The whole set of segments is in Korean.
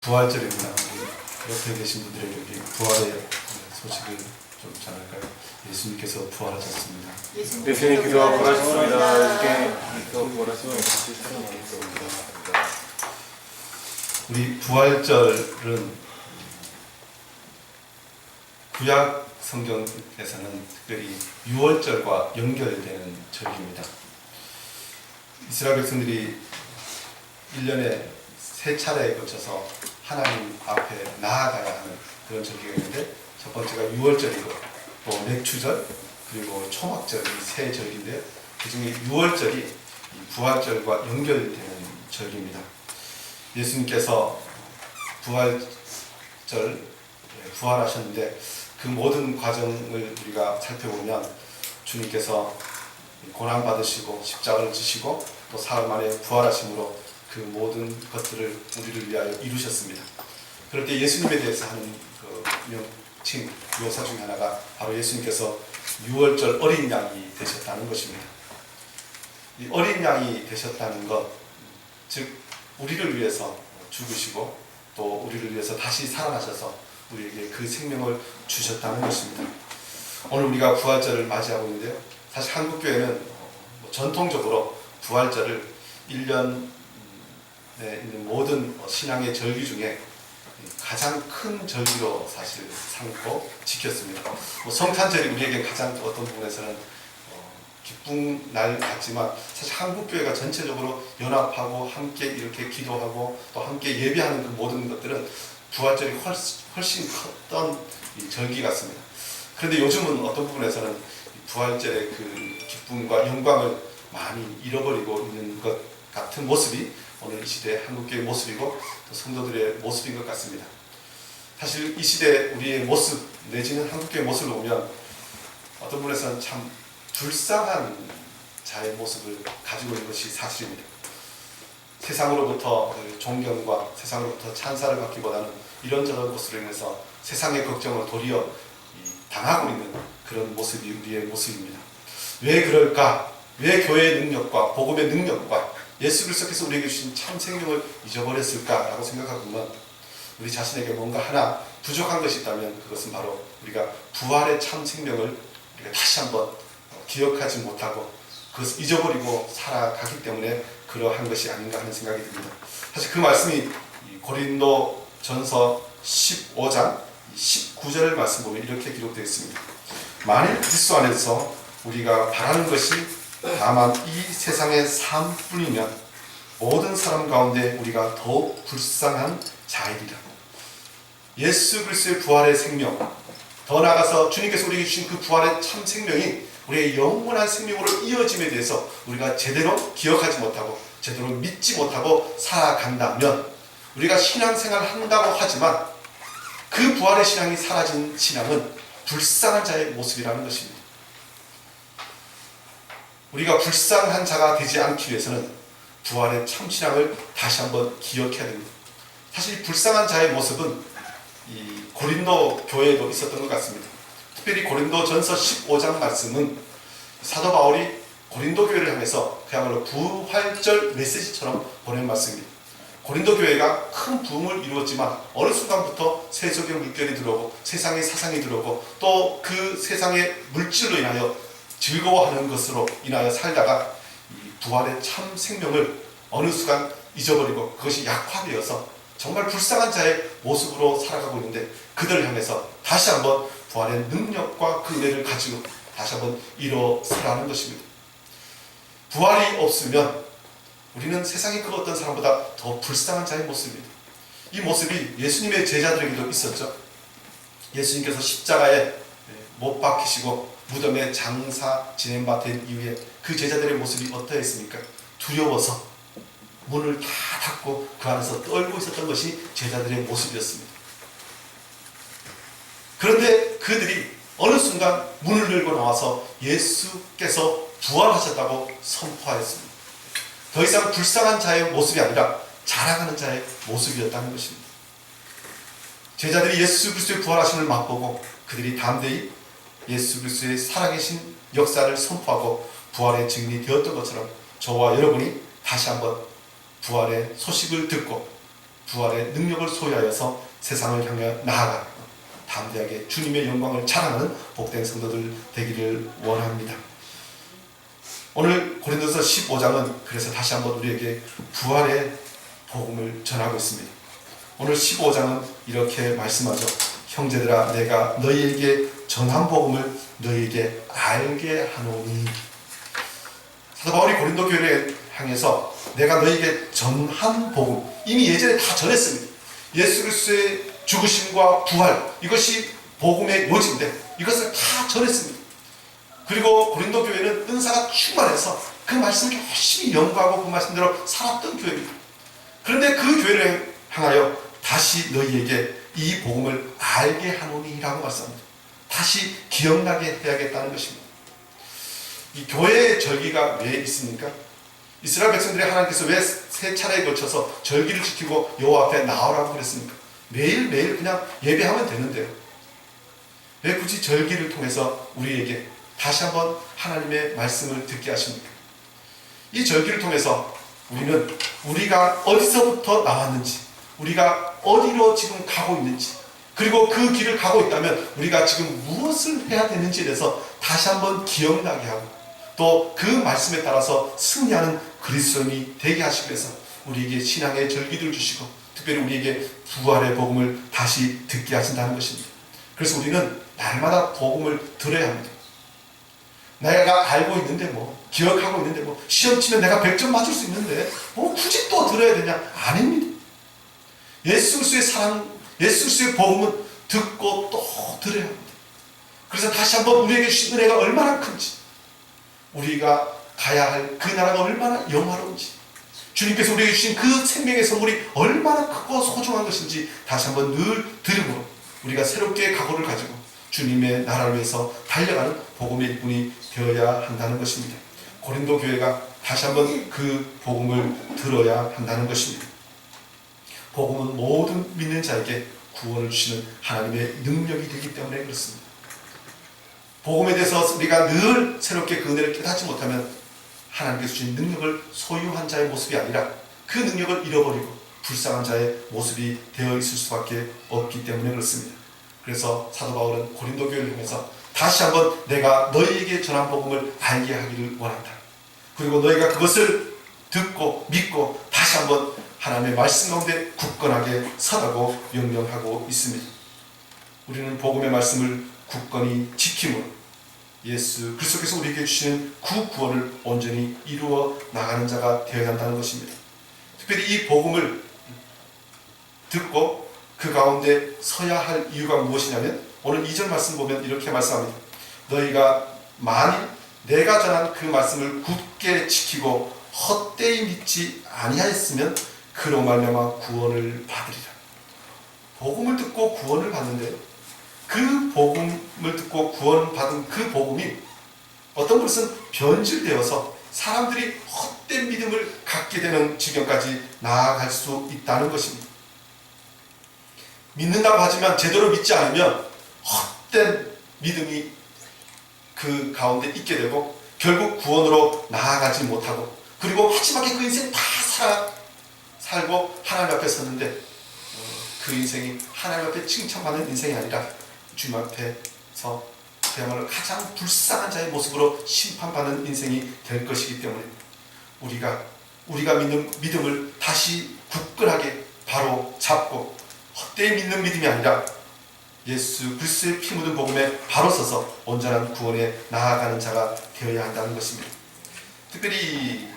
부활절입니다. 옆에 계신 분들에게 우리 부활의 소식을 좀 전할까요? 예수님께서 부활하셨습니다. 예수님께서 부활하셨습니다. 예수님께서 부활하셨습니다. 우리 부활절은 구약 성경에서는 특별히 유월절과 연결되는 절기입니다. 이스라엘 백성들이 1년에 3차례에 걸쳐서 하나님 앞에 나아가야 하는 그런 절기가 있는데, 첫 번째가 유월절이고 또 맥추절 그리고 초막절, 이 세 절기인데요. 그 중에 유월절이 부활절과 연결되는 절기입니다. 예수님께서 부활하셨는데 그 모든 과정을 우리가 살펴보면 주님께서 고난받으시고 십자가를 지시고 또 사흘 만에 부활하심으로 그 모든 것들을 우리를 위하여 이루셨습니다. 그럴 때 예수님에 대해서 하는 그 명칭, 묘사 중에 하나가 바로 예수님께서 유월절 어린 양이 되셨다는 것입니다. 이 어린 양이 되셨다는 것, 즉 우리를 위해서 죽으시고 또 우리를 위해서 다시 살아나셔서 우리에게 그 생명을 주셨다는 것입니다. 오늘 우리가 부활절을 맞이하고 있는데요. 사실 한국교회는 전통적으로 부활절을 1년에 있는 모든 신앙의 절기 중에 가장 큰 절기로 사실 삼고 지켰습니다. 성탄절이 우리에게 가장 어떤 부분에서는 기쁜 날 같지만, 사실 한국교회가 전체적으로 연합하고 함께 이렇게 기도하고 또 함께 예배하는 그 모든 것들은 부활절이 훨씬 컸던 절기 같습니다. 그런데 요즘은 어떤 부분에서는 부활절의 그 기쁨과 영광을 많이 잃어버리고 있는 것 같은 모습이 오늘 이 시대 한국교회의 모습이고 또 성도들의 모습인 것 같습니다. 사실 이 시대 우리의 모습 내지는 한국교회의 모습을 보면 어떤 부분에서는 참 불쌍한 자의 모습을 가지고 있는 것이 사실입니다. 세상으로부터 존경과 세상으로부터 찬사를 받기보다는 이런저런 것으로 인해서 세상의 걱정을 도리어 당하고 있는 그런 모습이 우리의 모습입니다. 왜 그럴까? 왜 교회의 능력과 복음의 능력과 예수 그리스도께서 우리에게 주신 참 생명을 잊어버렸을까라고 생각해보면 우리 자신에게 뭔가 하나 부족한 것이 있다면 그것은 바로 우리가 부활의 참 생명을 우리가 다시 한번 기억하지 못하고 그것을 잊어버리고 살아가기 때문에 그러한 것이 아닌가 하는 생각이 듭니다. 사실 그 말씀이 고린도 전서 15장 19절 말씀 보면 이렇게 기록되어 있습니다. 만일 그리스도 안에서 우리가 바라는 것이 다만 이 세상의 삶뿐이면 모든 사람 가운데 우리가 더욱 불쌍한 자이리라. 예수 그리스도의 부활의 생명, 더 나아가서 주님께서 우리에게 주신 그 부활의 참 생명이 우리의 영원한 생명으로 이어짐에 대해서 우리가 제대로 기억하지 못하고 제대로 믿지 못하고 살아간다면 우리가 신앙생활을 한다고 하지만 그 부활의 신앙이 사라진 신앙은 불쌍한 자의 모습이라는 것입니다. 우리가 불쌍한 자가 되지 않기 위해서는 부활의 참 신앙을 다시 한번 기억해야 됩니다. 사실 불쌍한 자의 모습은 이 고린도 교회에도 있었던 것 같습니다. 특별히 고린도 전서 15장 말씀은 사도 바울이 고린도 교회를 향해서 그야말로 부활절 메시지처럼 보낸 말씀입니다. 고린도 교회가 큰 부흥을 이루었지만 어느 순간부터 세속의 물결이 들어오고 세상의 사상이 들어오고 또 그 세상의 물질로 인하여 즐거워하는 것으로 인하여 살다가 이 부활의 참 생명을 어느 순간 잊어버리고 그것이 약화되어서 정말 불쌍한 자의 모습으로 살아가고 있는데, 그들을 향해서 다시 한번 부활의 능력과 그 은혜를 가지고 다시 한번 일어서라는 것입니다. 부활이 없으면 우리는 세상의 그 어떤 사람보다 더 불쌍한 자의 모습입니다. 이 모습이 예수님의 제자들에게도 있었죠. 예수님께서 십자가에 못 박히시고 무덤에 장사 지낸 바 된 이후에 그 제자들의 모습이 어떠했습니까? 두려워서 문을 다 닫고 그 안에서 떨고 있었던 것이 제자들의 모습이었습니다. 그런데 그들이 어느 순간 문을 열고 나와서 예수께서 부활하셨다고 선포하였습니다. 더 이상 불쌍한 자의 모습이 아니라 자랑하는 자의 모습이었다는 것입니다. 제자들이 예수 그리스도의 부활하심을 맛보고 그들이 담대히 예수 그리스도의 살아계신 역사를 선포하고 부활의 증인이 되었던 것처럼 저와 여러분이 다시 한번 부활의 소식을 듣고 부활의 능력을 소유하여서 세상을 향해 나아가 담대하게 주님의 영광을 자랑하는 복된 성도들 되기를 원합니다. 오늘 고린도서 15장은 그래서 다시 한번 우리에게 부활의 복음을 전하고 있습니다. 오늘 15장은 이렇게 말씀하죠. 형제들아, 내가 너희에게 전한 복음을 너희에게 알게 하노니. 사도 바울이 고린도 교회를 향해서 내가 너희에게 전한 복음, 이미 예전에 다 전했습니다. 예수 그리스도의 죽으심과 부활, 이것이 복음의 요지인데 이것을 다 전했습니다. 그리고 고린도 교회는 은사가 충만해서 그 말씀을 열심히 연구하고 그 말씀대로 살았던 교회입니다. 그런데 그 교회를 향하여 다시 너희에게 이 복음을 알게 하노니 라고 말씀합니다. 다시 기억나게 해야겠다는 것입니다. 이 교회의 절기가 왜 있습니까? 이스라엘 백성들이 하나님께서 왜 세 차례에 걸쳐서 절기를 지키고 여호와 앞에 나오라고 그랬습니까? 매일매일 그냥 예배하면 되는데요. 왜 굳이 절기를 통해서 우리에게 다시 한번 하나님의 말씀을 듣게 하십니까? 이 절기를 통해서 우리는 우리가 어디서부터 나왔는지, 우리가 어디로 지금 가고 있는지, 그리고 그 길을 가고 있다면 우리가 지금 무엇을 해야 되는지에 대해서 다시 한번 기억나게 하고 또 그 말씀에 따라서 승리하는 그리스도인이 되게 하시기 위해서 우리에게 신앙의 절기들을 주시고 특별히 우리에게 부활의 복음을 다시 듣게 하신다는 것입니다. 그래서 우리는 날마다 복음을 들어야 합니다. 내가 알고 있는데 기억하고 있는데 시험 치면 내가 100점 맞을 수 있는데 굳이 또 들어야 되냐? 아닙니다. 예수 그리스도의 사랑, 예수 그리스도의 복음은 듣고 또 들어야 합니다. 그래서 다시 한번 우리에게 주신 은혜가 얼마나 큰지, 우리가 가야 할 그 나라가 얼마나 영화로운지, 주님께서 우리에게 주신 그 생명의 선물이 얼마나 크고 소중한 것인지 다시 한번 늘 들음으로 우리가 새롭게 각오를 가지고 주님의 나라를 위해서 달려가는 복음의 일꾼이 되어야 한다는 것입니다. 고린도 교회가 다시 한번 그 복음을 들어야 한다는 것입니다. 복음은 모든 믿는 자에게 구원을 주시는 하나님의 능력이 되기 때문에 그렇습니다. 복음에 대해서 우리가 늘 새롭게 그 은혜를 깨닫지 못하면 하나님께서 주신 능력을 소유한 자의 모습이 아니라 그 능력을 잃어버리고 불쌍한 자의 모습이 되어 있을 수밖에 없기 때문에 그렇습니다. 그래서 사도 바울은 고린도 교회를 통해서 다시 한번 내가 너희에게 전한 복음을 알게 하기를 원한다. 그리고 너희가 그것을 듣고 믿고 다시 한번 하나님의 말씀 가운데 굳건하게 서라고 명령하고 있습니다. 우리는 복음의 말씀을 굳건히 지킴으로 예수 그리스도께서 우리에게 주시는 그 구원을 온전히 이루어 나가는 자가 되어야 한다는 것입니다. 특별히 이 복음을 듣고 그 가운데 서야 할 이유가 무엇이냐면 오늘 2절 말씀 보면 이렇게 말씀합니다. 너희가 만일 내가 전한 그 말씀을 굳게 지키고 헛되이 믿지 아니하였으면 그로 말미암아 구원을 받으리라. 복음을 듣고 구원을 받는데 그 복음을 듣고 구원받은 그 복음이 어떤 것은 변질되어서 사람들이 헛된 믿음을 갖게 되는 지경까지 나아갈 수 있다는 것입니다. 믿는다고 하지만 제대로 믿지 않으면 헛된 믿음이 그 가운데 있게 되고 결국 구원으로 나아가지 못하고 그리고 마지막에 그 인생 다 살고 하나님 앞에 섰는데 그 인생이 하나님 앞에 칭찬받는 인생이 아니라 주님 앞에서 그야말로 가장 불쌍한 자의 모습으로 심판받는 인생이 될 것이기 때문에 우리가 믿는 믿음을 다시 굳건하게 바로 잡고 헛되이 믿는 믿음이 아니라 예수 그리스도의 피 묻은 복음에 바로 서서 온전한 구원에 나아가는 자가 되어야 한다는 것입니다. 특별히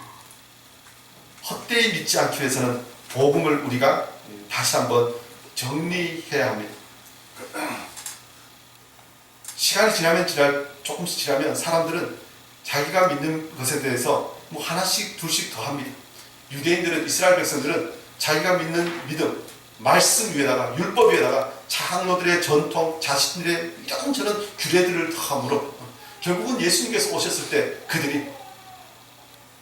헛되이 믿지 않기 위해서는 복음을 우리가 다시 한번 정리해야 합니다. 시간이 조금씩 지나면 사람들은 자기가 믿는 것에 대해서 하나씩 둘씩 더 합니다. 유대인들은, 이스라엘 백성들은 자기가 믿는 믿음, 말씀 위에다가 율법 위에다가 장로들의 전통, 자신들의 이런저런 규례들을 더함으로 결국은 예수님께서 오셨을 때 그들이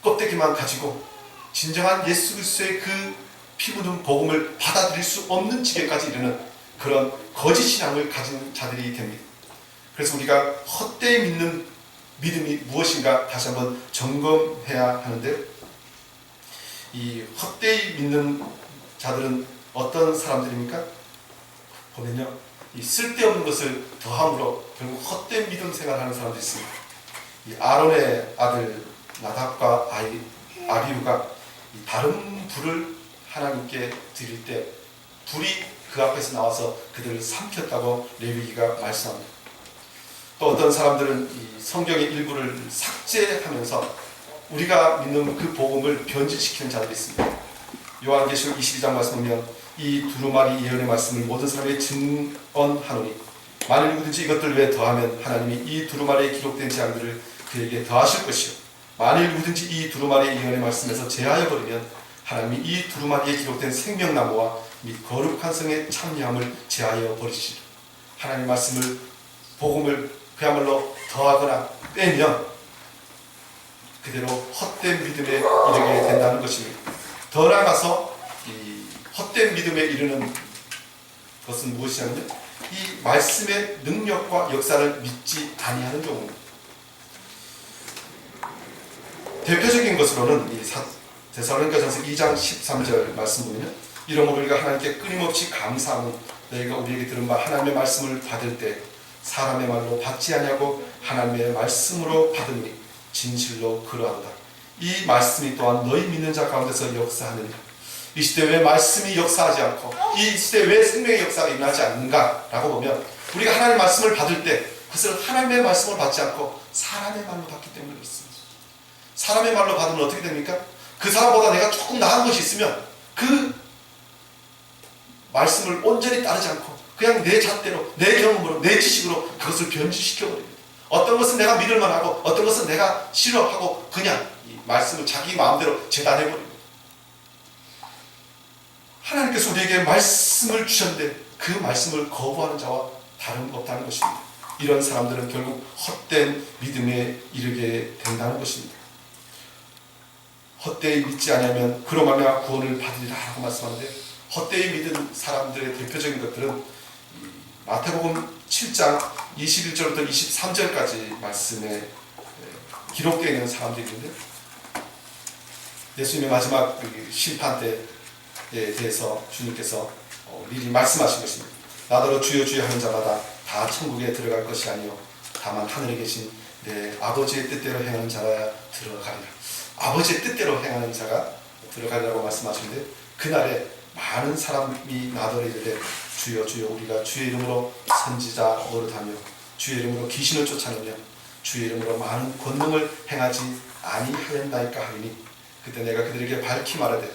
껍데기만 가지고 진정한 예수 그리스도의 그 피 묻은 복음을 받아들일 수 없는 지경까지 이르는 그런 거짓 신앙을 가진 자들이 됩니다. 그래서 우리가 헛되이 믿는 믿음이 무엇인가 다시 한번 점검해야 하는데 이 헛되이 믿는 자들은 어떤 사람들입니까? 보면요, 이 쓸데없는 것을 더함으로 결국 헛된 믿음 생활하는 사람들이 있습니다. 이 아론의 아들 나답과 아비후가 이 다른 불을 하나님께 드릴 때 불이 그 앞에서 나와서 그들을 삼켰다고 레위기가 말씀합니다. 또 어떤 사람들은 이 성경의 일부를 삭제하면서 우리가 믿는 그 복음을 변질시키는 자들이 있습니다. 요한계시록 22장 말씀 보면 이 두루마리 예언의 말씀을 모든 사람에게 증언하노니 만일 누구든지 이것들 외에 더하면 하나님이 이 두루마리에 기록된 재앙들을 그에게 더하실 것이요 만일 누구든지 이 두루마리의 예언의 말씀에서 제하여 버리면 하나님이 이 두루마리에 기록된 생명나무와 및 거룩한 성의 참여함을 제하여 버리시리라. 하나님 말씀을 복음을 그야말로 더하거나 빼면 그대로 헛된 믿음에 이르게 된다는 것입니다. 더 나아가서 이 헛된 믿음에 이르는 것은 무엇이냐면 이 말씀의 능력과 역사를 믿지 아니하는 경우입니다. 대표적인 것으로는 이 데살로니가전서 2장 13절 말씀 보면요, 이러므로 우리가 하나님께 끊임없이 감사하는 너희가 우리에게 들은 바 하나님의 말씀을 받을 때 사람의 말로 받지 아니하고 하나님의 말씀으로 받으니 진실로 그러하도다. 이 말씀이 또한 너희 믿는 자 가운데서 역사하느니라. 이 시대 왜 말씀이 역사하지 않고 이 시대 왜 생명의 역사가 일어나지 않는가 라고 보면 우리가 하나님의 말씀을 받을 때 그것을 하나님의 말씀을 받지 않고 사람의 말로 받기 때문에 그렇습니다. 사람의 말로 받으면 어떻게 됩니까? 그 사람보다 내가 조금 나은 것이 있으면 그 말씀을 온전히 따르지 않고 그냥 내 잣대로, 내 경험으로, 내 지식으로 그것을 변질시켜버립니다. 어떤 것은 내가 믿을 만하고 어떤 것은 내가 싫어하고 그냥 이 말씀을 자기 마음대로 재단해버립니다. 하나님께서 우리에게 말씀을 주셨는데 그 말씀을 거부하는 자와 다름없다는 것입니다. 이런 사람들은 결국 헛된 믿음에 이르게 된다는 것입니다. 헛되이 믿지 않으면 그로 말미암아 구원을 받으리라 라고 말씀하는데 헛되이 믿은 사람들의 대표적인 것들은 마태복음 7장 21절부터 23절까지 말씀에 기록되어 있는 사람들이 있는데 예수님의 마지막 심판 때에 대해서 주님께서 미리 말씀하신 것입니다. 나더러 주여 주여 하는 자마다 다 천국에 들어갈 것이 아니요 다만 하늘에 계신 내 아버지의 뜻대로 행하는 자가 들어가리라. 아버지의 뜻대로 행하는 자가 들어가리라고 말씀하시는데 그날에 많은 사람이 나더러 이르되 주여 주여 우리가 주의 이름으로 선지자 노릇하며 주의 이름으로 귀신을 쫓아내며 주의 이름으로 많은 권능을 행하지 아니하였나이까 하리니 그때 내가 그들에게 밝히 말하되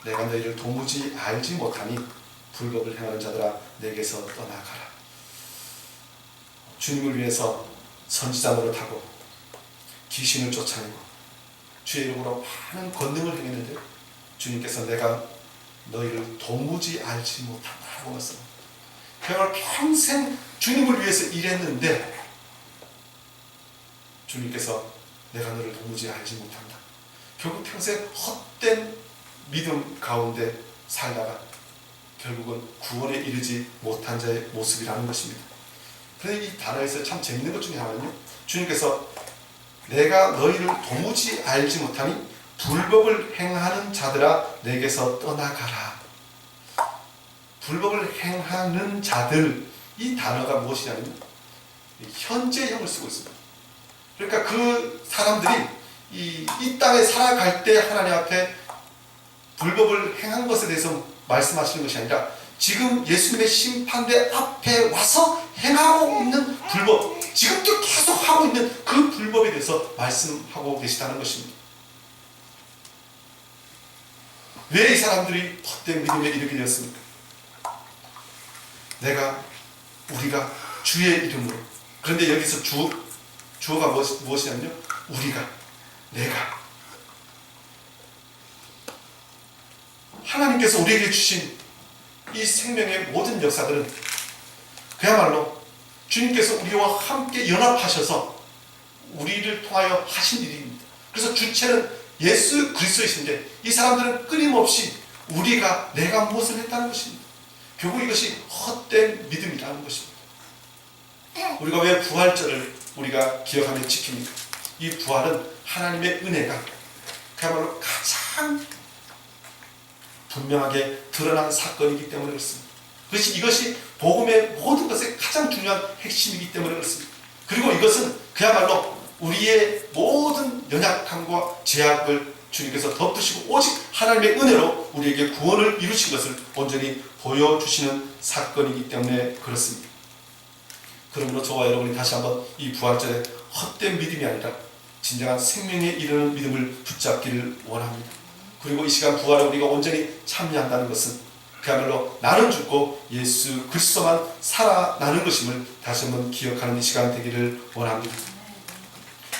내가 너희를 도무지 알지 못하니 불법을 행하는 자들아 내게서 떠나가라. 주님을 위해서 선지자 노릇하고 귀신을 쫓아내고 주의 이름으로 많은 권능을 행했는데 주님께서 내가 너희를 도무지 알지 못한다고 말씀합니다. 그야말로 평생 주님을 위해서 일했는데 주님께서 내가 너를 도무지 알지 못한다. 결국 평생 헛된 믿음 가운데 살다가 결국은 구원에 이르지 못한 자의 모습이라는 것입니다. 그런데 이 단어에서 참 재밌는 것 중에 하나는요, 주님께서 내가 너희를 도무지 알지 못하니 불법을 행하는 자들아 내게서 떠나가라. 불법을 행하는 자들, 이 단어가 무엇이냐면 현재형을 쓰고 있습니다. 그러니까 그 사람들이 이 땅에 살아갈 때 하나님 앞에 불법을 행한 것에 대해서 말씀하시는 것이 아니라 지금 예수님의 심판대 앞에 와서 행하고 있는 불법, 지금도 계속 하고 있는 그 불법에 대해서 말씀하고 계시다는 것입니다. 왜 이 사람들이 헛된 믿음에 이르게 되었습니까? 우리가 주의 이름으로. 그런데 여기서 주어가 무엇이냐면요, 우리가, 내가. 하나님께서 우리에게 주신 이 생명의 모든 역사들은 그야말로 주님께서 우리와 함께 연합하셔서 우리를 통하여 하신 일입니다. 그래서 주체는 예수 그리스도이신데 이 사람들은 끊임없이 내가 무엇을 했다는 것입니다. 결국 이것이 헛된 믿음이라는 것입니다. 우리가 왜 부활절을 우리가 기억하며 지킵니까? 이 부활은 하나님의 은혜가 그야말로 가장 분명하게 드러난 사건이기 때문에 그렇습니다. 이것이 복음의 모든 것의 가장 중요한 핵심이기 때문에 그렇습니다. 그리고 이것은 그야말로 우리의 모든 연약함과 죄악을 주님께서 덮으시고 오직 하나님의 은혜로 우리에게 구원을 이루신 것을 온전히 보여주시는 사건이기 때문에 그렇습니다. 그러므로 저와 여러분이 다시 한번 이 부활절에 헛된 믿음이 아니라 진정한 생명에 이르는 믿음을 붙잡기를 원합니다. 그리고 이 시간 부활에 우리가 온전히 참여한다는 것은 그야말로 나는 죽고 예수 그리스도만 살아나는 것임을 다시 한번 기억하는 이 시간 되기를 원합니다.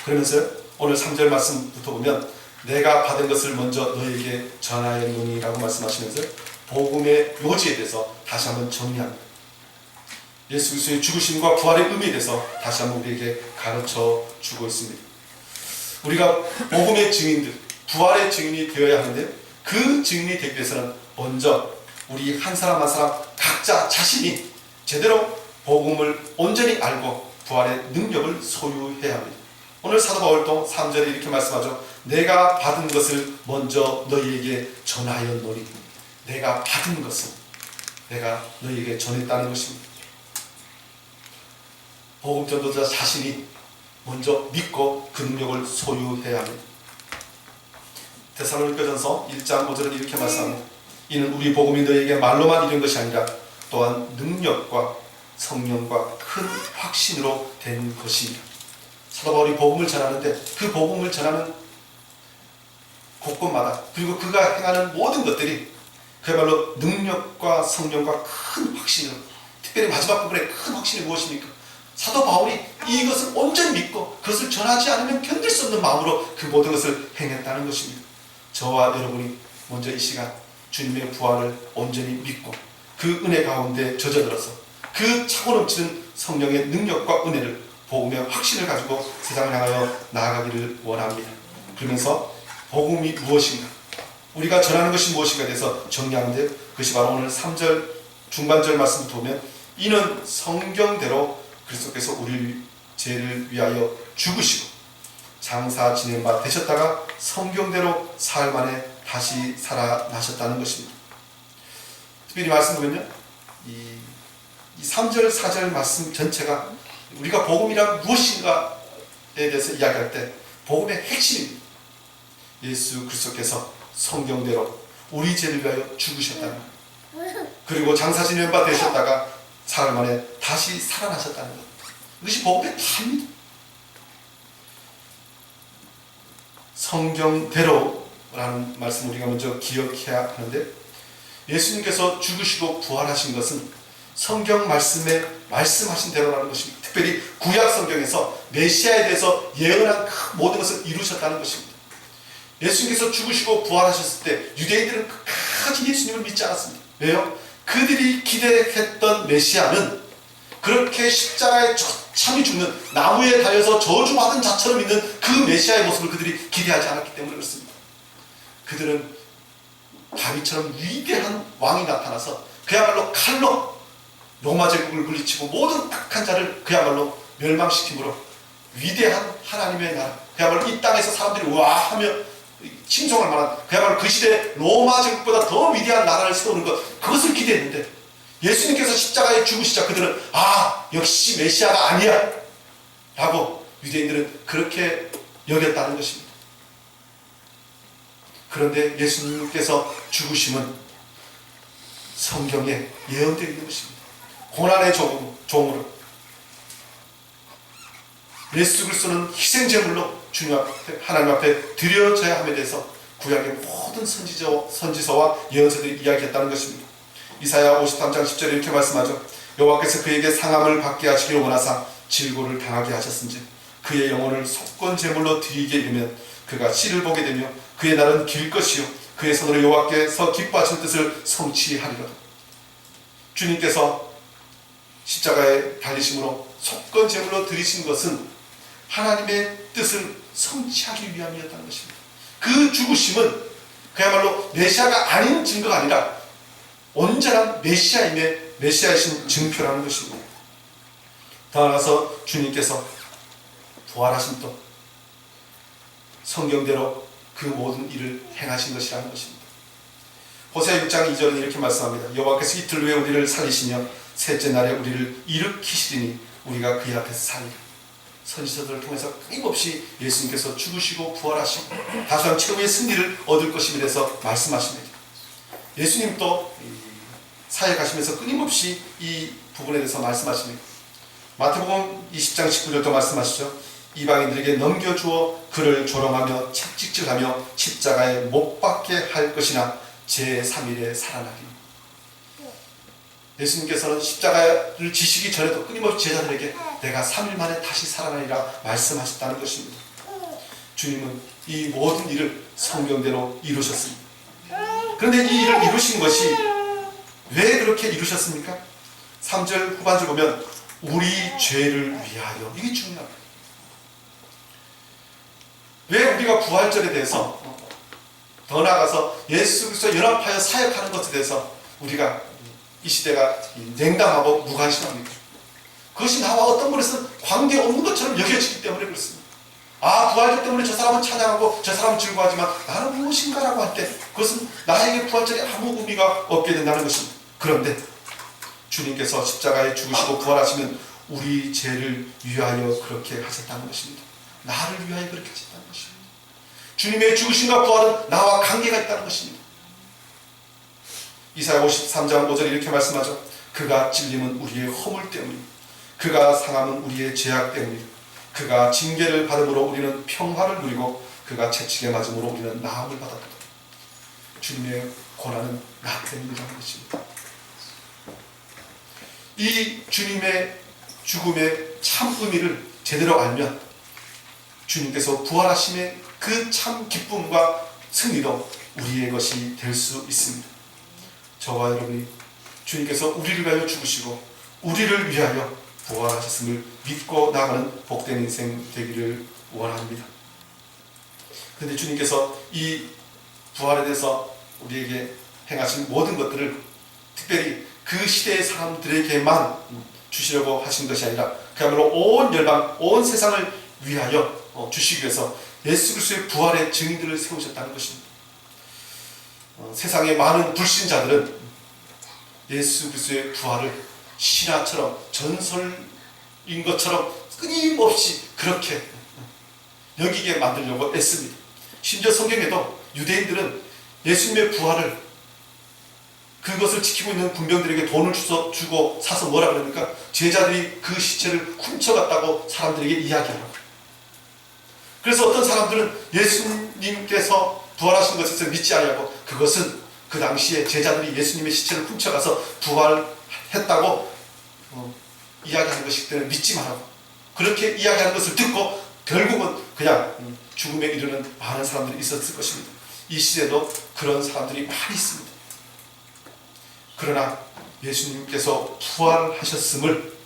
그러면서 오늘 3절 말씀부터 보면 내가 받은 것을 먼저 너에게 전하였노니라고 말씀하시면서 복음의 요지에 대해서 다시 한번 정리합니다. 예수 그리스도의 죽으심과 부활의 의미에 대해서 다시 한번 우리에게 가르쳐 주고 있습니다. 우리가 복음의 증인들, 부활의 증인이 되어야 하는데 그 증인이 되기 위해서는 먼저 우리 한 사람 한 사람 각자 자신이 제대로 복음을 온전히 알고 부활의 능력을 소유해야 합니다. 오늘 사도 바울도 3절에 이렇게 말씀하죠. 내가 받은 것을 먼저 너희에게 전하였노니. 내가 받은 것을 내가 너희에게 전했다는 것입니다. 복음 전도자 자신이 먼저 믿고 그 능력을 소유해야 합니다. 데살로니가전서 1장 5절은 이렇게 말씀합니다. 이는 우리 복음이 너희에게 말로만 이른 것이 아니라 또한 능력과 성령과 큰 확신으로 된 것입니다. 사도 바울이 복음을 전하는데 그 복음을 전하는 곳곳마다 그리고 그가 행하는 모든 것들이 그야말로 능력과 성령과 큰 확신으로, 특별히 마지막 부분에 큰 확신이 무엇입니까? 사도 바울이 이것을 온전히 믿고 그것을 전하지 않으면 견딜 수 없는 마음으로 그 모든 것을 행했다는 것입니다. 저와 여러분이 먼저 이 시간 주님의 부활을 온전히 믿고 그 은혜 가운데 젖어들어서 그 차고 넘치는 성령의 능력과 은혜를 복음의 확신을 가지고 세상을 향하여 나아가기를 원합니다. 그러면서 복음이 무엇인가, 우리가 전하는 것이 무엇인가에 대해서 정리하는데 그것이 바로 오늘 3절 중반절 말씀부터 보면 이는 성경대로 그리스도께서 우리 죄를 위하여 죽으시고 장사 지낸 바 되셨다가 성경대로 사흘 만에 다시 살아나셨다는 것입니다. 특별히 말씀드리면요, 이 3절 4절 말씀 전체가 우리가 복음이란 무엇인가에 대해서 이야기할 때 복음의 핵심입니다. 예수 그리스도께서 성경대로 우리 죄를 위하여 죽으셨다는 것, 그리고 장사 지낸 바 되셨다가 사흘 만에 다시 살아나셨다는 것, 이것이 복음의 답입니다. 성경대로라는 말씀 우리가 먼저 기억해야 하는데 예수님께서 죽으시고 부활하신 것은 성경 말씀에 말씀하신 대로라는 것입니다. 특별히 구약 성경에서 메시아에 대해서 예언한 그 모든 것을 이루셨다는 것입니다. 예수님께서 죽으시고 부활하셨을 때 유대인들은 끝까지 예수님을 믿지 않았습니다. 왜요? 그들이 기대했던 메시아는 그렇게 십자가에 처참히 죽는, 나무에 달려서 저주받은 자처럼 있는 그 메시아의 모습을 그들이 기대하지 않았기 때문에 그렇습니다. 그들은 다윗처럼 위대한 왕이 나타나서 그야말로 칼로 로마 제국을 물리치고 모든 악한 자를 그야말로 멸망시킴으로 위대한 하나님의 나라, 그야말로 이 땅에서 사람들이 와 하며 칭송할 만한 그야말로 그 시대 로마 제국보다 더 위대한 나라를 세우는 것, 그것을 기대했는데 예수님께서 십자가에 죽으시자 그들은 역시 메시아가 아니야 라고 유대인들은 그렇게 여겼다는 것입니다. 그런데 예수님께서 죽으심은 성경에 예언되어 있는 것입니다. 고난의 종으로 예수 그리스도는 희생제물로 주님 앞에, 하나님 앞에 드려져야 함에 대해서 구약의 모든 선지서와 예언서들이 이야기했다는 것입니다. 이사야 53장 10절에 이렇게 말씀하죠. 여호와께서 그에게 상함을 받게 하시기를 원하사 질고를 당하게 하셨은지 그의 영혼을 속건제물로 드리게 되면 그가 씨를 보게 되며 그의 날은 길 것이요 그의 손으로 여호와께서 기뻐하시는 뜻을 성취하리로다. 주님께서 십자가에 달리심으로 속건제물로 드리신 것은 하나님의 뜻을 성취하기 위함이었다는 것입니다. 그 죽으심은 그야말로 메시아가 아닌 증거가 아니라 온전한 메시아이신 증표라는 것입니다. 더 나아가서 주님께서 부활하신 또 성경대로 그 모든 일을 행하신 것이라는 것입니다. 호세아 6장 2절은 이렇게 말씀합니다. 여호와께서 이틀 후에 우리를 살리시며 셋째 날에 우리를 일으키시리니 우리가 그의 앞에서 살리라. 선지서들을 통해서 끊임없이 예수님께서 죽으시고 부활하시고 다시한 최후의 승리를 얻을 것임에 대해서 말씀하십니다. 예수님도 사역하시면서 끊임없이 이 부분에 대해서 말씀하십니다. 마태복음 20장 19절도 말씀하시죠. 이방인들에게 넘겨주어 그를 조롱하며 채찍질하며 십자가에 못 박게 할 것이나 제3일에 살아나리니. 예수님께서는 십자가를 지시기 전에도 끊임없이 제자들에게 내가 3일 만에 다시 살아나리라 말씀하셨다는 것입니다. 주님은 이 모든 일을 성경대로 이루셨습니다. 그런데 이 일을 이루신 것이 왜 그렇게 이루셨습니까? 3절 후반절 보면 우리 죄를 위하여, 이게 중요합니다. 왜 우리가 부활절에 대해서 더 나아가서 예수 그리스도와 연합하여 사역하는 것에 대해서 우리가 이 시대가 냉담하고 무관심합니까? 그것이 나와 어떤 분에서는 관계없는 것처럼 여겨지기 때문에 그렇습니다. 아, 부활절 때문에 저 사람은 찬양하고 저 사람은 즐거워하지만 나는 무엇인가라고 할 때 그것은 나에게 부활절에 아무 의미가 없게 된다는 것입니다. 그런데 주님께서 십자가에 죽으시고 부활하시면 우리 죄를 위하여 그렇게 하셨다는 것입니다. 나를 위하여 그렇게 하셨다는 것입니다. 주님의 죽으심과 부활은 나와 관계가 있다는 것입니다. 이사야 53장 5절 이렇게 말씀하죠. 그가 찔림은 우리의 허물 때문이고 그가 상함은 우리의 죄악 때문이고 그가 징계를 받음으로 우리는 평화를 누리고 그가 채찍에 맞음으로 우리는 나음을 받았다. 주님의 고난은 나 때문이라는 것입니다. 이 주님의 죽음의 참 의미를 제대로 알면 주님께서 부활하심의 그 참 기쁨과 승리도 우리의 것이 될 수 있습니다. 저와 여러분이 주님께서 우리를 위하여 죽으시고 우리를 위하여 부활하셨음을 믿고 나가는 복된 인생 되기를 원합니다. 그런데 주님께서 이 부활에 대해서 우리에게 행하신 모든 것들을 특별히 그 시대의 사람들에게만 주시려고 하신 것이 아니라 그야말로 온 열방, 온 세상을 위하여 주시기 위해서 예수 그리스도의 부활의 증인들을 세우셨다는 것입니다. 세상의 많은 불신자들은 예수 그리스도의 부활을 신화처럼 전설인 것처럼 끊임없이 그렇게 여기게 만들려고 애씁니다. 심지어 성경에도 유대인들은 예수님의 부활을 그것을 지키고 있는 군병들에게 돈을 주고 사서 뭐라 그러니까 제자들이 그 시체를 훔쳐갔다고 사람들에게 이야기하라고. 그래서 어떤 사람들은 예수님께서 부활하신 것을 믿지 않냐고, 그것은 그 당시에 제자들이 예수님의 시체를 훔쳐가서 부활했다고 이야기하는 것이기 때문에 믿지 말라고. 그렇게 이야기하는 것을 듣고 결국은 그냥 죽음에 이르는 많은 사람들이 있었을 것입니다. 이 시대도 그런 사람들이 많이 있습니다. 그러나 예수님께서 부활하셨음을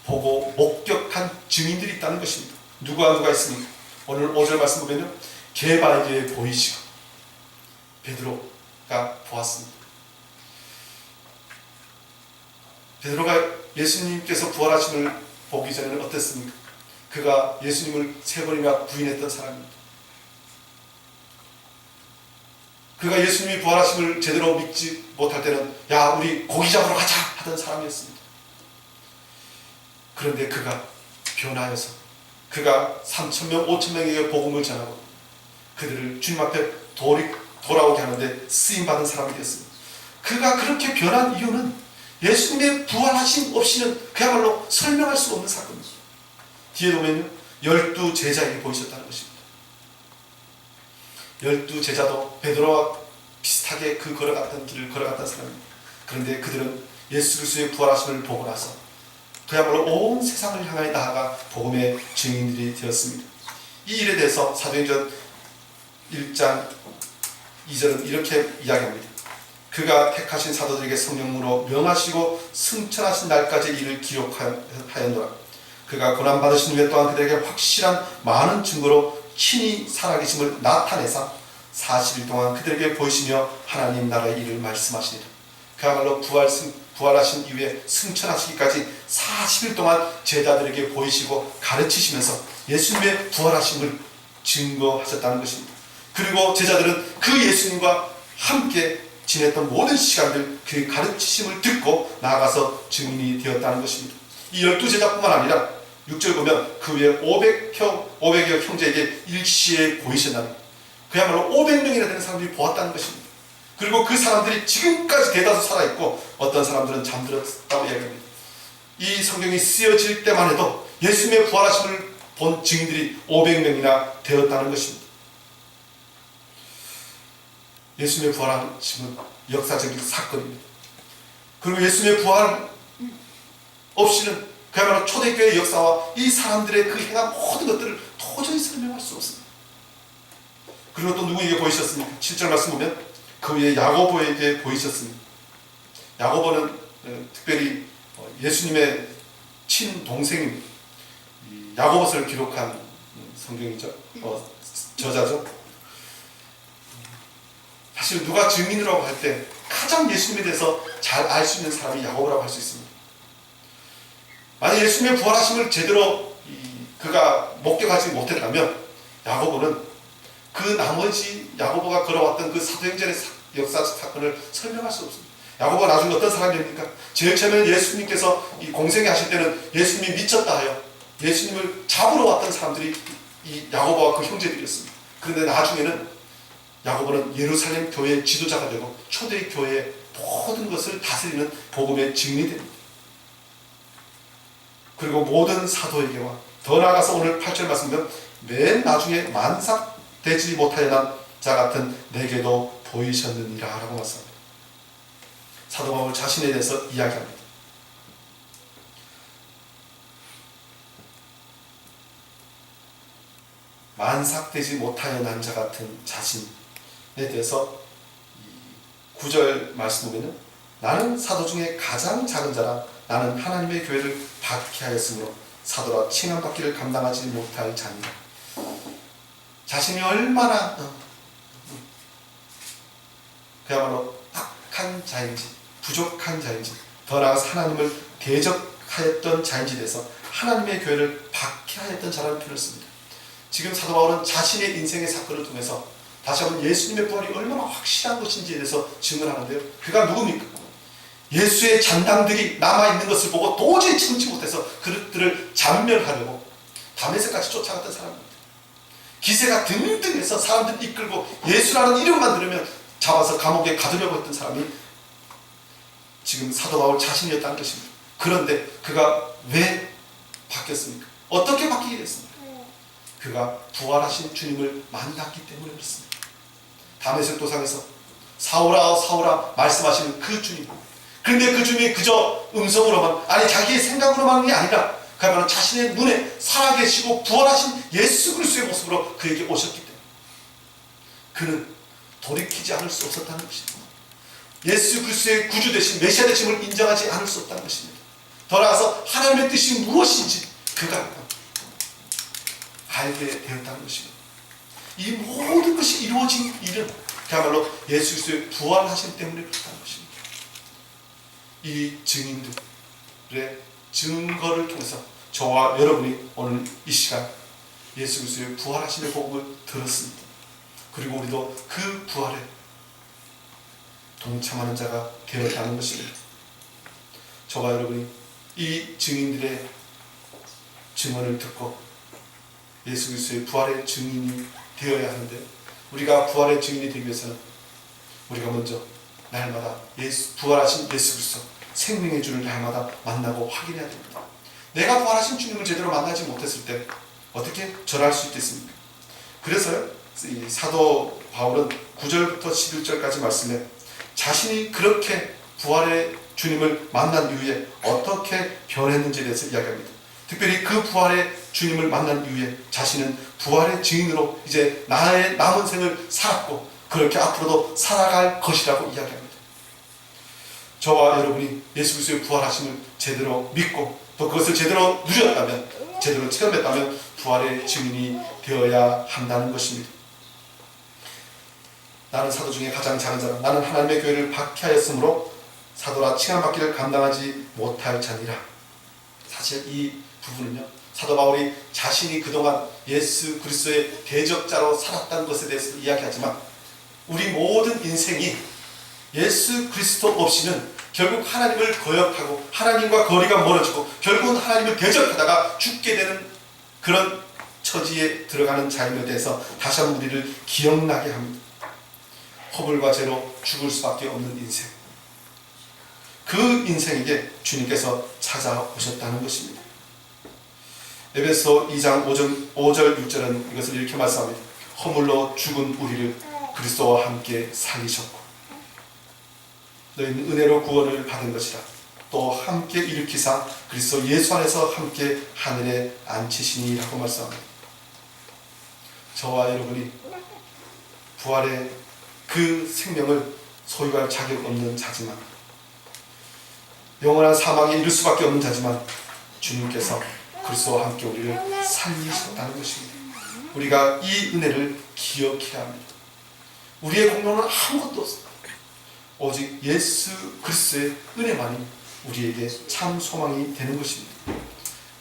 보고 목격한 증인들이 있다는 것입니다. 누가 있습니까? 오늘 5절 말씀 보면요, 게바에게 보이시고 베드로가 보았습니다. 베드로가 예수님께서 부활하심을 보기 전에는 어땠습니까? 그가 예수님을 3번이나 부인했던 사람입니다. 그가 예수님이 부활하심을 제대로 믿지 못할 때는 야, 우리 고기 잡으러 가자 하던 사람이었습니다. 그런데 그가 변화해서 그가 3,000명, 5,000명에게 복음을 전하고 그들을 주님 앞에 돌아오게 하는데 쓰임받은 사람이 되었습니다. 그가 그렇게 변한 이유는 예수님의 부활하심 없이는 그야말로 설명할 수 없는 사건입니다. 뒤에 보면 12 제자에게 보이셨다는 것입니다. 12 제자도 베드로와 비슷하게 그 걸어갔던 길을 걸어갔던 사람입니다. 그런데 그들은 예수 그리스도의 부활하심을 보고 나서 그야말로 온 세상을 향하여 나아가 복음의 증인들이 되었습니다. 이 일에 대해서 사도행전 1장 2절은 이렇게 이야기합니다. 그가 택하신 사도들에게 성령으로 명하시고 승천하신 날까지 이를 기록하였노라. 그가 고난받으신 후에 또한 그들에게 확실한 많은 증거로 친히 살아계심을 나타내사 40일 동안 그들에게 보이시며 하나님 나라의 일을 말씀하시니라. 그야말로 부활하신 이후에 승천하시기까지 40일 동안 제자들에게 보이시고 가르치시면서 예수님의 부활하심을 증거하셨다는 것입니다. 그리고 제자들은 그 예수님과 함께 지냈던 모든 시간들 그의 가르치심을 듣고 나아가서 증인이 되었다는 것입니다. 이 12제자뿐만 아니라 6절 보면 그 위에 500여 형제에게 일시에 보이셨나니 그야말로 500명이나 되는 사람들이 보았다는 것입니다. 그리고 그 사람들이 지금까지 대다수 살아있고 어떤 사람들은 잠들었다고 이야기합니다. 이 성경이 쓰여질 때만 해도 예수님의 부활하심을 본 증인들이 500명이나 되었다는 것입니다. 예수님의 부활하심은 역사적인 사건입니다. 그리고 예수님의 부활 없이는 그야말로 초대교회의 역사와 이 사람들의 그 행한 모든 것들을 도저히 설명할 수 없습니다. 그리고 또 누구에게 보이셨습니까? 7절 말씀 보면 그 위에 야고보에게 보이셨습니다. 야고보는 특별히 예수님의 친동생입니다. 야고보서를 기록한 성경이죠. 저자죠. 사실 누가 증인이라고 할 때 가장 예수님에 대해서 잘 알 수 있는 사람이 야고보라고 할 수 있습니다. 만약 예수님의 부활하심을 제대로 그가 목격하지 못했다면 야고보는 그 나머지 야고보가 걸어왔던 그 사도행전의 역사적 사건을 설명할 수 없습니다. 야고보가 나중에 어떤 사람입니까? 제일 처음에는 예수님께서 이 공생애 하실 때는 예수님이 미쳤다 하여 예수님을 잡으러 왔던 사람들이 이 야고보와 그 형제들이었습니다. 그런데 나중에는 야고보는 예루살렘 교회의 지도자가 되고 초대 교회의 모든 것을 다스리는 복음의 증인이 됩니다. 그리고 모든 사도에게와 더 나아가서 오늘 8절 말씀은 맨 나중에 만삭되지 못하여난 자 같은 내게도 보이셨느니라 라고 말씀합니다. 사도 바울 자신에 대해서 이야기합니다. 만삭되지 못하여난 자 같은 자신에 대해서 9절 말씀 보면 나는 사도 중에 가장 작은 자라 나는 하나님의 교회를 박해하였으므로 사도라 칭함받기를 감당하지 못할 자니라. 자신이 얼마나 그야말로 악한 자인지 부족한 자인지 더 나아가서 하나님을 대적하였던 자인지 대해서 하나님의 교회를 박해하였던 자라는 표현을 씁니다. 지금 사도 바울은 자신의 인생의 사건을 통해서 다시 한번 예수님의 부활이 얼마나 확실한 것인지에 대해서 증언하는데요. 그가 누굽니까? 예수의 잔당들이 남아있는 것을 보고 도저히 참지 못해서 그들을 잔멸하려고 다메섹까지 쫓아갔던 사람입니다. 기세가 등등해서 사람들 이끌고 예수라는 이름만 들으면 잡아서 감옥에 가두려고 했던 사람이 지금 사도 바울 자신이었다는 것입니다. 그런데 그가 왜 바뀌었습니까? 어떻게 바뀌게 됐습니까? 그가 부활하신 주님을 만났기 때문에 그렇습니다. 다메섹 도상에서 사울아 사울아 말씀하시는 그 주님, 그런데 그 주님이 그저 음성으로만 아니 자기의 생각으로만이 아니라 그야말로 자신의 눈에 살아계시고 부활하신 예수 그리스도의 모습으로 그에게 오셨기 때문에 그는 돌이키지 않을 수 없었다는 것입니다. 예수 그리스도의 구주 되신 메시아 되심을 인정하지 않을 수 없다는 것입니다. 더 나아가서 하나님의 뜻이 무엇인지 그가 알게 되었다는 것입니다. 이 모든 것이 이루어진 일은 그야말로 예수 그리스도의 부활하심 때문에 그렇다는 것입니다. 이 증인들의 증거를 통해서 저와 여러분이 오늘 이 시간 예수 그리스도의 부활하심의 복음을 들었습니다. 그리고 우리도 그 부활에 동참하는 자가 되었다는 것입니다. 저와 여러분이 이 증인들의 증언을 듣고 예수 그리스도의 부활의 증인이 되어야 하는데 우리가 부활의 증인이 되기 위해서는 우리가 먼저 날마다 부활하신 예수 그리스도 생명의 주를 날마다 만나고 확인해야 됩니다. 내가 부활하신 주님을 제대로 만나지 못했을 때 어떻게 절할 수 있겠습니까? 그래서 사도 바울은 9절부터 11절까지 말씀에 자신이 그렇게 부활의 주님을 만난 이후에 어떻게 변했는지에 대해서 이야기합니다. 특별히 그 부활의 주님을 만난 이후에 자신은 부활의 증인으로 이제 나의 남은 생을 살았고 그렇게 앞으로도 살아갈 것이라고 이야기합니다. 저와 여러분이 예수 그리스도의 부활하심을 제대로 믿고 또 그것을 제대로 누렸다면 제대로 체험했다면 부활의 증인이 되어야 한다는 것입니다. 나는 사도 중에 가장 작은 자라 나는 하나님의 교회를 박해하였으므로 사도라 칭함받기를 감당하지 못할 자니라. 사실 이 부분은요 사도 바울이 자신이 그동안 예수 그리스도의 대적자로 살았다는 것에 대해서 이야기하지만 우리 모든 인생이 예수 그리스도 없이는 결국 하나님을 거역하고 하나님과 거리가 멀어지고 결국은 하나님을 대적하다가 죽게 되는 그런 처지에 들어가는 자임에 대해서 다시 한번 우리를 기억나게 합니다. 허물과 죄로 죽을 수밖에 없는 인생, 그 인생에게 주님께서 찾아오셨다는 것입니다. 에베소 2장 5절 6절은 이것을 이렇게 말씀합니다. 허물로 죽은 우리를 그리스도와 함께 살리셨고 너희는 은혜로 구원을 받은 것이라 또 함께 일으키사 그리스도 예수 안에서 함께 하늘에 앉히시니 라고 말씀합니다. 저와 여러분이 부활의 그 생명을 소유할 자격 없는 자지만 영원한 사망에 이를 수밖에 없는 자지만 주님께서 그리스도와 함께 우리를 살리셨다는 것입니다. 우리가 이 은혜를 기억해야 합니다. 우리의 공로는 아무것도 없습니다. 오직 예수 그리스도의 은혜만이 우리에게 참 소망이 되는 것입니다.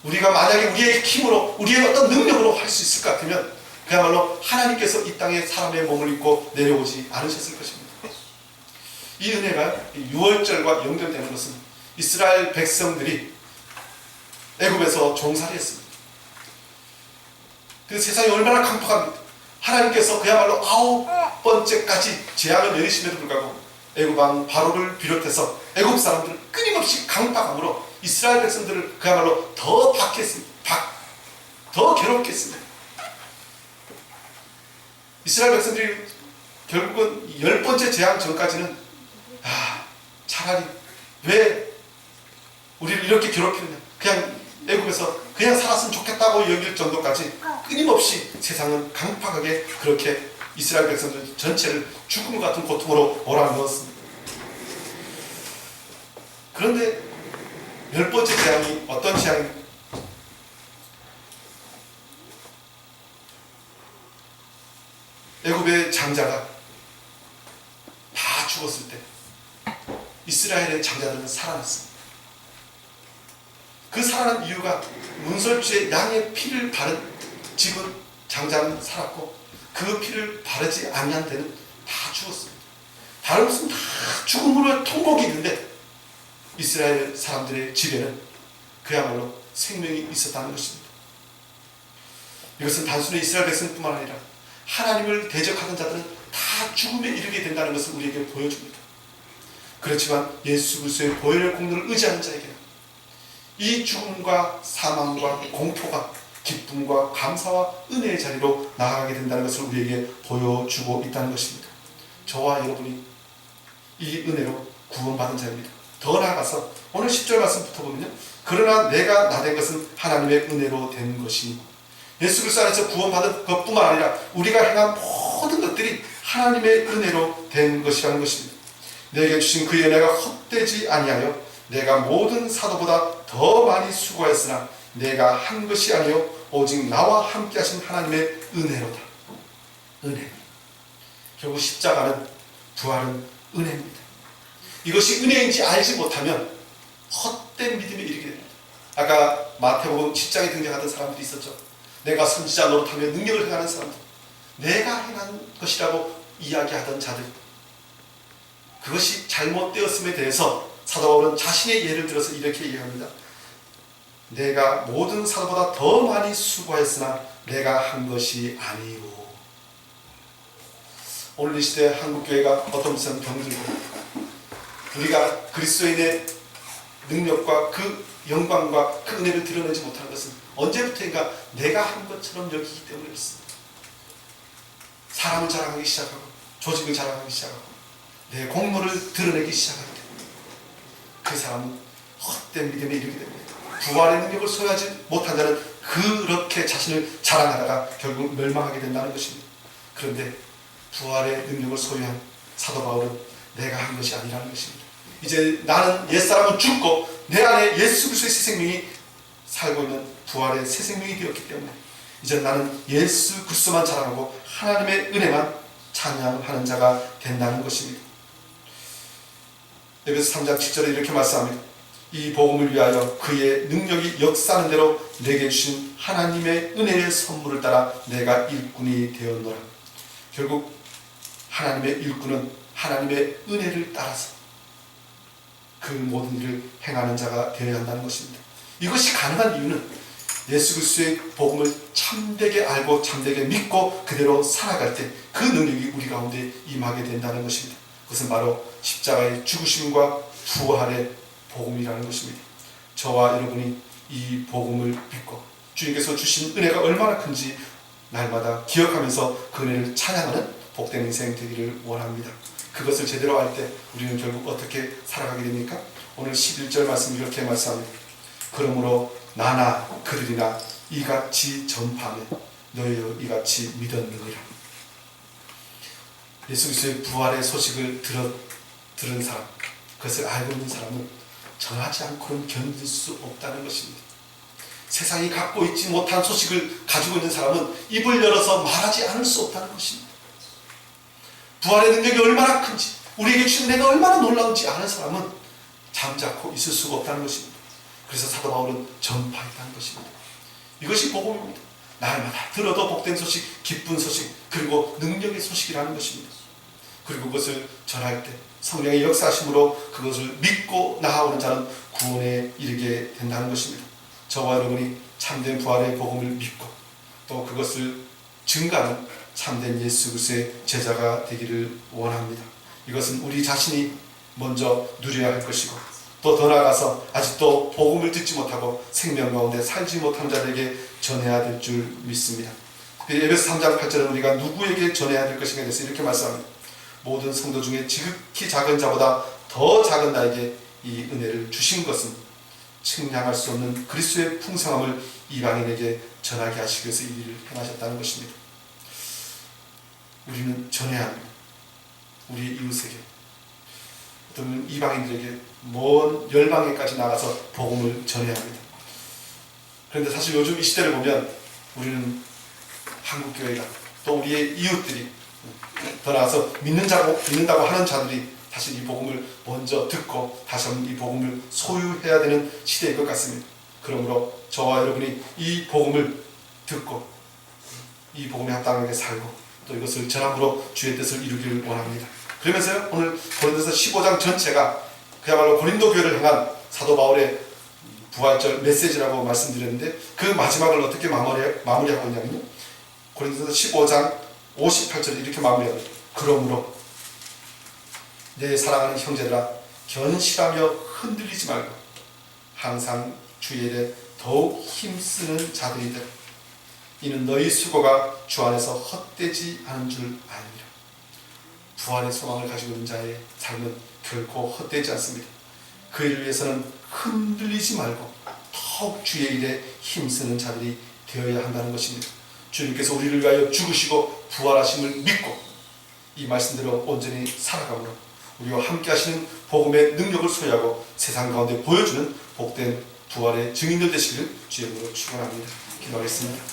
우리가 만약에 우리의 힘으로 우리의 어떤 능력으로 할 수 있을 것 같으면 그야말로 하나님께서 이 땅에 사람의 몸을 입고 내려오지 않으셨을 것입니다. 이 은혜가 유월절과 연결되는 것은 이스라엘 백성들이 애굽에서 종살이 했습니다. 그 세상이 얼마나 강팍합니까? 하나님께서 그야말로 9번째까지 재앙을 내리심에도 불구하고 애굽 왕 바로를 비롯해서 애굽 사람들을 끊임없이 강팍함으로 이스라엘 백성들을 그야말로 더 박했습니다. 더 괴롭게 했습니다. 이스라엘 백성들이 결국은 10번째 재앙 전까지는 차라리 왜 우리를 이렇게 괴롭히느냐, 그냥 애굽에서 그냥 살았으면 좋겠다고 여길 정도까지 끊임없이 세상은 강팍하게 그렇게 이스라엘 백성들 전체를 죽음 같은 고통으로 몰아넣었습니다. 그런데 10번째 재앙이 어떤 재앙입니까? 애굽의 장자가 다 죽었을 때 이스라엘의 장자들은 살아났습니다. 그 살아난 이유가 문설주에 양의 피를 바른 집은 장자는 살았고 그 피를 바르지 아니한 데는 다 죽었습니다. 다른 것은 다 죽음으로 통곡이 있는데 이스라엘 사람들의 집에는 그야말로 생명이 있었다는 것입니다. 이것은 단순히 이스라엘 백성뿐만 아니라 하나님을 대적하는 자들은 다 죽음에 이르게 된다는 것을 우리에게 보여줍니다. 그렇지만 예수 그리스도의 보혈의 공로를 의지하는 자에게는 이 죽음과 사망과 공포가 기쁨과 감사와 은혜의 자리로 나아가게 된다는 것을 우리에게 보여주고 있다는 것입니다. 저와 여러분이 이 은혜로 구원받은 자입니다. 더 나아가서 오늘 10절 말씀부터 보면요, 그러나 내가 나 된 것은 하나님의 은혜로 된 것이니, 예수 그리스도 안에서 구원받은 것뿐만 아니라 우리가 행한 모든 것들이 하나님의 은혜로 된 것이라는 것입니다. 내게 주신 그의 은혜가 헛되지 아니하여 내가 모든 사도보다 더 많이 수고하였으나 내가 한 것이 아니요 오직 나와 함께 하신 하나님의 은혜로다. 은혜. 결국 십자가는, 부활은 은혜입니다. 이것이 은혜인지 알지 못하면 헛된 믿음에 이르게 됩니다. 아까 마태복음 10장에 등장하던 사람들이 있었죠. 내가 선지자 노릇하며 능력을 행하는 사람들, 내가 행한 것이라고 이야기하던 자들, 그것이 잘못되었음에 대해서 사도 바울은 자신의 예를 들어서 이렇게 얘기합니다. 내가 모든 사도보다 더 많이 수고했으나 내가 한 것이 아니오. 오늘 이 시대 한국교회가 어떤 것은 병들고 우리가 그리스도인의 능력과 그 영광과 그 은혜를 드러내지 못하는 것은 언제부터인가 내가 한 것처럼 여기기 때문에 그렇습니다. 사람을 자랑하기 시작하고 조직을 자랑하기 시작하고 내 공로를 드러내기 시작하기 때문에 그 사람은 헛된 믿음에 이르게 됩니다. 부활의 능력을 소유하지 못한 자는 그렇게 자신을 자랑하다가 결국 멸망하게 된다는 것입니다. 그런데 부활의 능력을 소유한 사도 바울은 내가 한 것이 아니라는 것입니다. 이제 나는 옛사람은 죽고 내 안에 예수 그리스도의 새 생명이 살고 있는 부활의 새 생명이 되었기 때문에 이제 나는 예수 그리스도만 자랑하고 하나님의 은혜만 찬양하는 자가 된다는 것입니다. 에베소 3장 7절에 이렇게 말씀합니다. 이 복음을 위하여 그의 능력이 역사하는 대로 내게 주신 하나님의 은혜의 선물을 따라 내가 일꾼이 되었노라. 결국 하나님의 일꾼은 하나님의 은혜를 따라서 그 모든 일을 행하는 자가 되어야 한다는 것입니다. 이것이 가능한 이유는 예수 그리스도의 복음을 참되게 알고 참되게 믿고 그대로 살아갈 때 그 능력이 우리 가운데 임하게 된다는 것입니다. 그것은 바로 십자가의 죽으심과 부활의 복음이라는 것입니다. 저와 여러분이 이 복음을 믿고 주님께서 주신 은혜가 얼마나 큰지 날마다 기억하면서 그 은혜를 찬양하는 복된 인생 되기를 원합니다. 그것을 제대로 알 때 우리는 결국 어떻게 살아가게 됩니까? 오늘 11절 말씀 이렇게 말씀합니다. 그러므로 나나 그들이나 이같이 전파하며 너희여 이같이 믿었느니라. 예수 그리스도의 부활의 소식을 들은 사람, 그것을 알고 있는 사람은 정하지 않고는 견딜 수 없다는 것입니다. 세상이 갖고 있지 못한 소식을 가지고 있는 사람은 입을 열어서 말하지 않을 수 없다는 것입니다. 부활의 능력이 얼마나 큰지, 우리에게 주신 은혜가 얼마나 놀라운지 아는 사람은 잠자코 있을 수가 없다는 것입니다. 그래서 사도 바울은 전파했다는 것입니다. 이것이 복음입니다. 날마다 들어도 복된 소식, 기쁜 소식, 그리고 능력의 소식이라는 것입니다. 그리고 그것을 전할 때 성령의 역사하심으로 그것을 믿고 나아오는 자는 구원에 이르게 된다는 것입니다. 저와 여러분이 참된 부활의 복음을 믿고 또 그것을 증가하는 참된 예수 그리스도의 제자가 되기를 원합니다. 이것은 우리 자신이 먼저 누려야 할 것이고 또 더 나아가서 아직도 복음을 듣지 못하고 생명 가운데 살지 못한 자들에게 전해야 될 줄 믿습니다. 특별히 에베소 3장 8절은 우리가 누구에게 전해야 될 것인가에 대해서 이렇게 말씀합니다. 모든 성도 중에 지극히 작은 자보다 더 작은 나에게 이 은혜를 주신 것은 측량할 수 없는 그리스도의 풍성함을 이방인에게 전하게 하시기 위해서 이 일을 행하셨다는 것입니다. 우리는 전해야 합니다. 우리 이웃에게, 어떤 이방인들에게 먼 열방에까지 나가서 복음을 전해야 합니다. 그런데 사실 요즘 이 시대를 보면 우리는 한국교회가 또 우리의 이웃들이 더 나아가서 믿는다고 하는 자들이 사실 이 복음을 먼저 듣고 다시 한번 이 복음을 소유해야 되는 시대인 것 같습니다. 그러므로 저와 여러분이 이 복음을 듣고 이 복음에 합당하게 살고 또 이것을 전함으로 주의 뜻을 이루기를 원합니다. 그러면서요, 오늘 고린도서 15장 전체가 그야말로 고린도 교회를 향한 사도 바울의 부활절 메시지라고 말씀드렸는데 그 마지막을 어떻게 마무리하고 있냐면요, 고린도서 15장 58절에 이렇게 마무리합니다. 그러므로 내 사랑하는 형제들아, 견실하며 흔들리지 말고 항상 주의 일에 더욱 힘쓰는 자들이다. 이는 너희 수고가 주 안에서 헛되지 않은 줄 아니라. 부활의 소망을 가지고 있는 자의 삶은 결코 헛되지 않습니다. 그 일을 위해서는 흔들리지 말고 더욱 주의 일에 힘쓰는 자들이 되어야 한다는 것입니다. 주님께서 우리를 위하여 죽으시고 부활하심을 믿고 이 말씀대로 온전히 살아가므로 우리와 함께 하시는 복음의 능력을 소유하고 세상 가운데 보여주는 복된 부활의 증인들 되시기를 주의 이름으로 축원합니다. 기도하겠습니다.